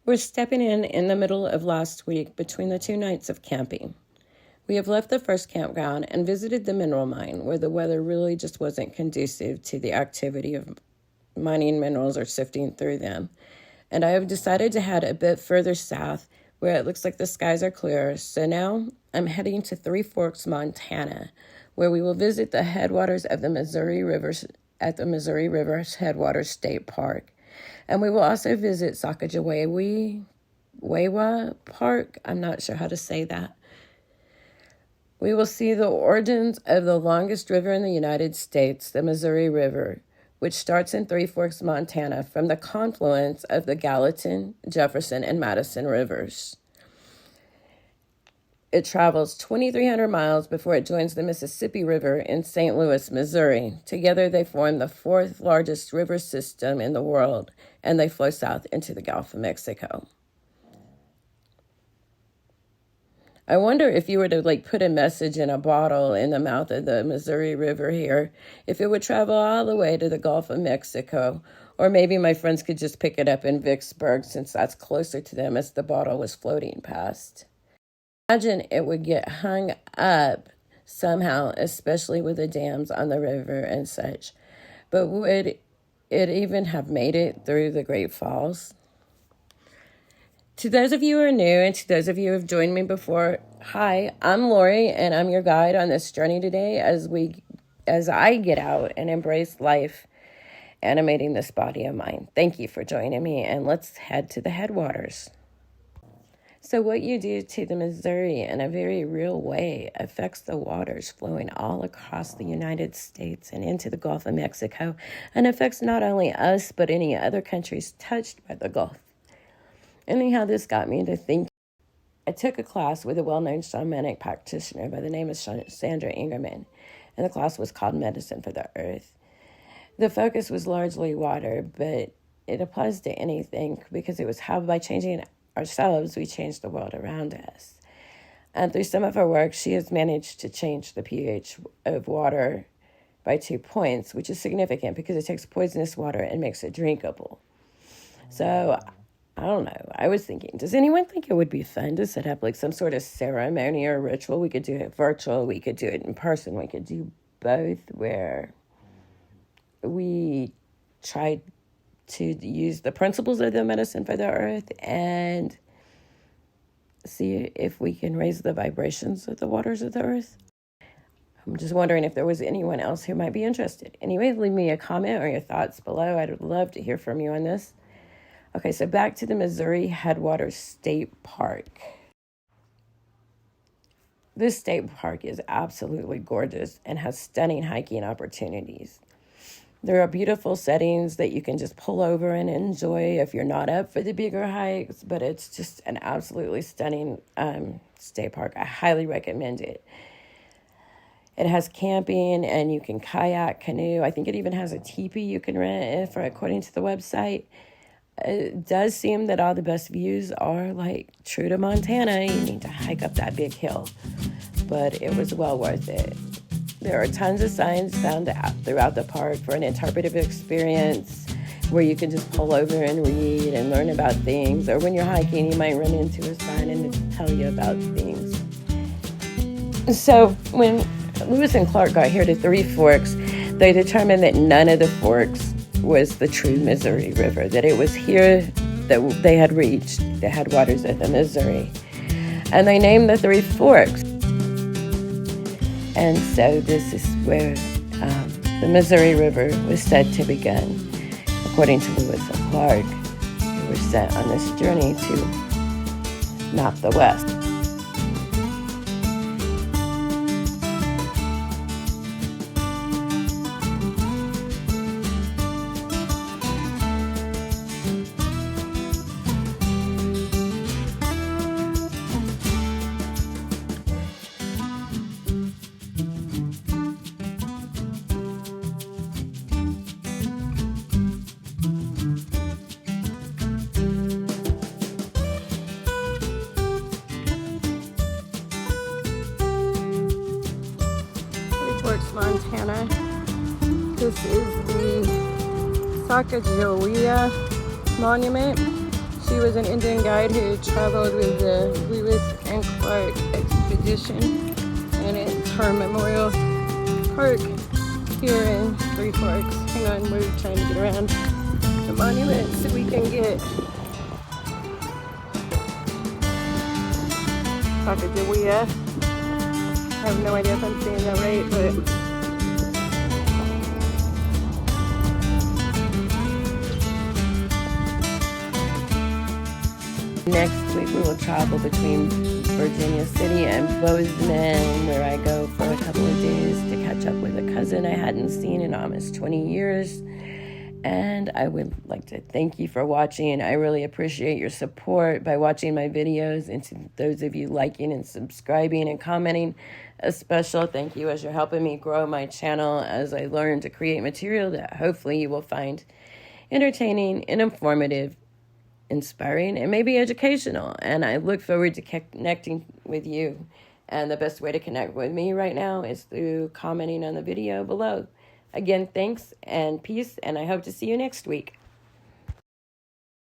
We're stepping in the middle of last week between the 2 nights of camping. We have left the first campground and visited the mineral mine, where the weather really just wasn't conducive to the activity of mining minerals or sifting through them. And I have decided to head a bit further south, where it looks like the skies are clearer. So now I'm heading to Three Forks, Montana, where we will visit the headwaters of the Missouri River at the Missouri River Headwaters State Park. And we will also visit Sacagawea Park. I'm not sure how to say that. We will see the origins of the longest river in the United States, the Missouri River, which starts in Three Forks, Montana, from the confluence of the Gallatin, Jefferson, and Madison rivers. It travels 2,300 miles before it joins the Mississippi River in St. Louis, Missouri. Together, they form the 4th largest river system in the world, and they flow south into the Gulf of Mexico. I wonder if you were to put a message in a bottle in the mouth of the Missouri River here, if it would travel all the way to the Gulf of Mexico, or maybe my friends could just pick it up in Vicksburg since that's closer to them as the bottle was floating past. Imagine it would get hung up somehow, especially with the dams on the river and such. But would it even have made it through the Great Falls? To those of you who are new and to those of you who have joined me before, hi, I'm Lori, and I'm your guide on this journey today as I get out and embrace life animating this body of mine. Thank you for joining me, and let's head to the headwaters. So what you do to the Missouri in a very real way affects the waters flowing all across the United States and into the Gulf of Mexico, and affects not only us, but any other countries touched by the Gulf. Anyhow, this got me to think. I took a class with a well-known shamanic practitioner by the name of Sandra Ingerman, and the class was called Medicine for the Earth. The focus was largely water, but it applies to anything because it was how by changing ourselves, we change the world around us. And through some of her work, she has managed to change the pH of water by 2 points, which is significant because it takes poisonous water and makes it drinkable. So I don't know. I was thinking, does anyone think it would be fun to set up some sort of ceremony or ritual? We could do it virtual. We could do it in person. We could do both, where we tried to use the principles of the medicine for the earth and see if we can raise the vibrations of the waters of the earth. I'm just wondering if there was anyone else who might be interested. Anyway, leave me a comment or your thoughts below. I'd love to hear from you on this. Okay, so back to the Missouri Headwaters State Park. This state park is absolutely gorgeous and has stunning hiking opportunities. There are beautiful settings that you can just pull over and enjoy if you're not up for the bigger hikes, but it's just an absolutely stunning state park. I highly recommend it. It has camping, and you can kayak, canoe. I think it even has a teepee you can rent according to the website. It does seem that all the best views are true to Montana. You need to hike up that big hill, but it was well worth it. There are tons of signs found throughout the park for an interpretive experience where you can just pull over and read and learn about things. Or when you're hiking, you might run into a sign and it'll tell you about things. So when Lewis and Clark got here to Three Forks, they determined that none of the forks was the true Missouri River, that it was here that they had reached the headwaters of the Missouri. And they named the Three Forks. And so this is where the Missouri River was said to begin. According to Lewis and Clark, they were sent on this journey to map the West. Montana. This is the Sacagawea Monument. She was an Indian guide who traveled with the Lewis and Clark expedition, and it's her memorial park here in Three Forks. Hang on, we're trying to get around the monument so we can get Sacagawea. I have no idea if I'm saying that right, but next week we will travel between Virginia City and Bozeman, where I go for a couple of days to catch up with a cousin I hadn't seen in almost 20 years. And I would like to thank you for watching. I really appreciate your support by watching my videos, and to those of you liking and subscribing and commenting, a special thank you as you're helping me grow my channel as I learn to create material that hopefully you will find entertaining and informative, inspiring, and maybe educational. And I look forward to connecting with you. And the best way to connect with me right now is through commenting on the video below. Again, thanks and peace, and I hope to see you next week.